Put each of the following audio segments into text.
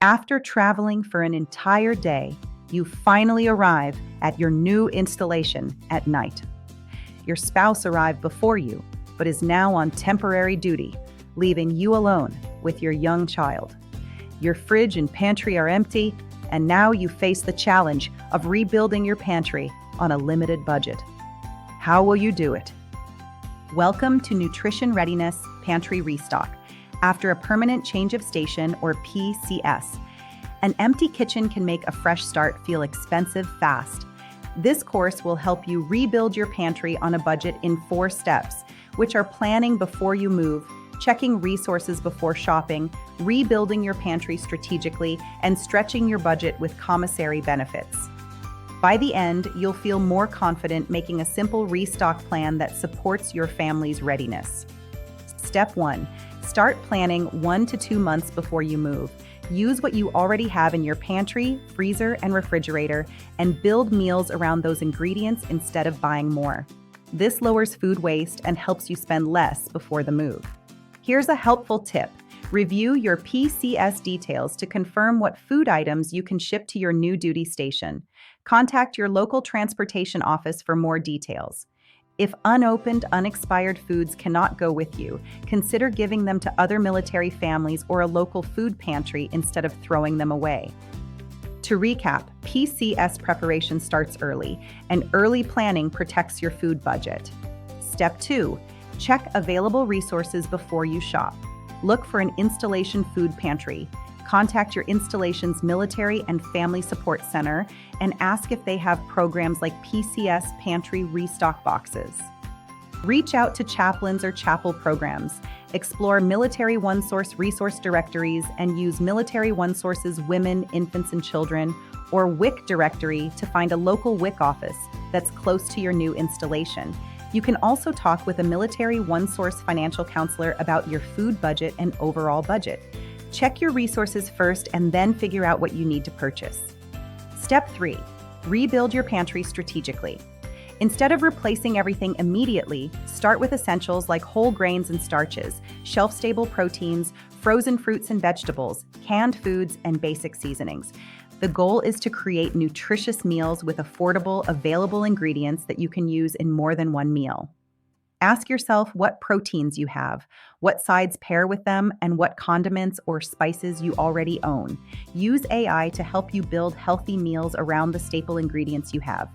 After traveling for an entire day, you finally arrive at your new installation at night. Your spouse arrived before you, but is now on temporary duty, leaving you alone with your young child. Your fridge and pantry are empty, and now you face the challenge of rebuilding your pantry on a limited budget. How will you do it? Welcome to Nutrition Readiness Pantry Restock. After a permanent change of station, or PCS, an empty kitchen can make a fresh start feel expensive fast. This course will help you rebuild your pantry on a budget in 4 steps, which are planning before you move, checking resources before shopping, rebuilding your pantry strategically, and stretching your budget with commissary benefits. By the end, you'll feel more confident making a simple restock plan that supports your family's readiness. Step 1. Start planning 1 to 2 months before you move. Use what you already have in your pantry, freezer, and refrigerator, and build meals around those ingredients instead of buying more. This lowers food waste and helps you spend less before the move. Here's a helpful tip. Review your PCS details to confirm what food items you can ship to your new duty station. Contact your local transportation office for more details. If unopened, unexpired foods cannot go with you, consider giving them to other military families or a local food pantry instead of throwing them away. To recap, PCS preparation starts early, and early planning protects your food budget. Step 2. Check available resources before you shop. Look for an installation food pantry. Contact your installation's military and family support center and ask if they have programs like PCS pantry restock boxes. Reach out to chaplains or chapel programs. Explore Military OneSource resource directories and use Military OneSource's Women, Infants, and Children or WIC directory to find a local WIC office that's close to your new installation. You can also talk with a Military OneSource financial counselor about your food budget and overall budget. Check your resources first and then figure out what you need to purchase. Step 3. Rebuild your pantry strategically. Instead of replacing everything immediately, start with essentials like whole grains and starches, shelf-stable proteins, frozen fruits and vegetables, canned foods, and basic seasonings. The goal is to create nutritious meals with affordable, available ingredients that you can use in more than one meal. Ask yourself what proteins you have, what sides pair with them, and what condiments or spices you already own. Use AI to help you build healthy meals around the staple ingredients you have.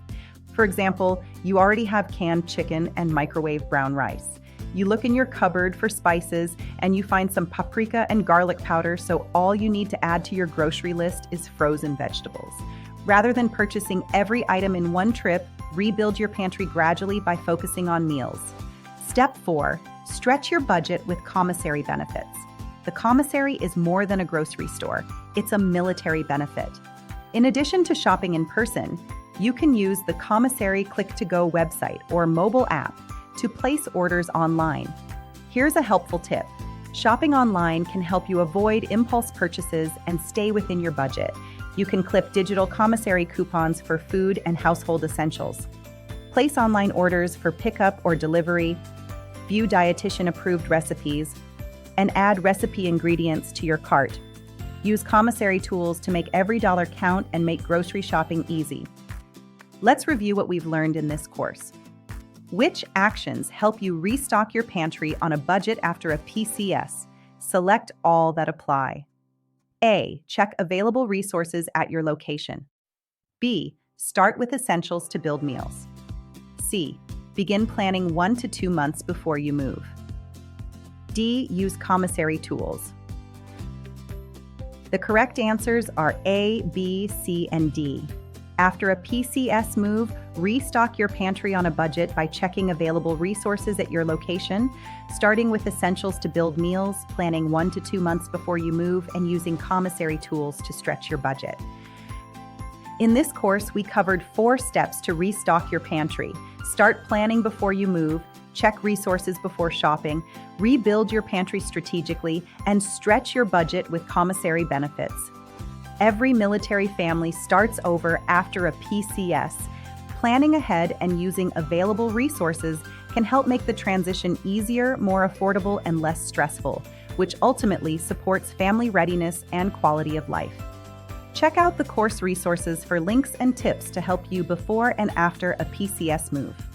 For example, you already have canned chicken and microwave brown rice. You look in your cupboard for spices and you find some paprika and garlic powder, so all you need to add to your grocery list is frozen vegetables. Rather than purchasing every item in one trip, rebuild your pantry gradually by focusing on meals. Step 4. Stretch your budget with commissary benefits. The commissary is more than a grocery store. It's a military benefit. In addition to shopping in person, you can use the commissary click-to-go website or mobile app to place orders online. Here's a helpful tip. Shopping online can help you avoid impulse purchases and stay within your budget. You can clip digital commissary coupons for food and household essentials. Place online orders for pickup or delivery, view dietitian-approved recipes, and add recipe ingredients to your cart. Use commissary tools to make every dollar count and make grocery shopping easy. Let's review what we've learned in this course. Which actions help you restock your pantry on a budget after a PCS? Select all that apply. A. Check available resources at your location. B. Start with essentials to build meals. C. Begin planning 1 to 2 months before you move. D. Use commissary tools. The correct answers are A, B, C, and D. After a PCS move, restock your pantry on a budget by checking available resources at your location, starting with essentials to build meals, planning 1 to 2 months before you move, and using commissary tools to stretch your budget. In this course, we covered 4 steps to restock your pantry. Start planning before you move, check resources before shopping, rebuild your pantry strategically, and stretch your budget with commissary benefits. Every military family starts over after a PCS. Planning ahead and using available resources can help make the transition easier, more affordable, and less stressful. which ultimately supports family readiness and quality of life. Check out the course resources for links and tips to help you before and after a PCS move.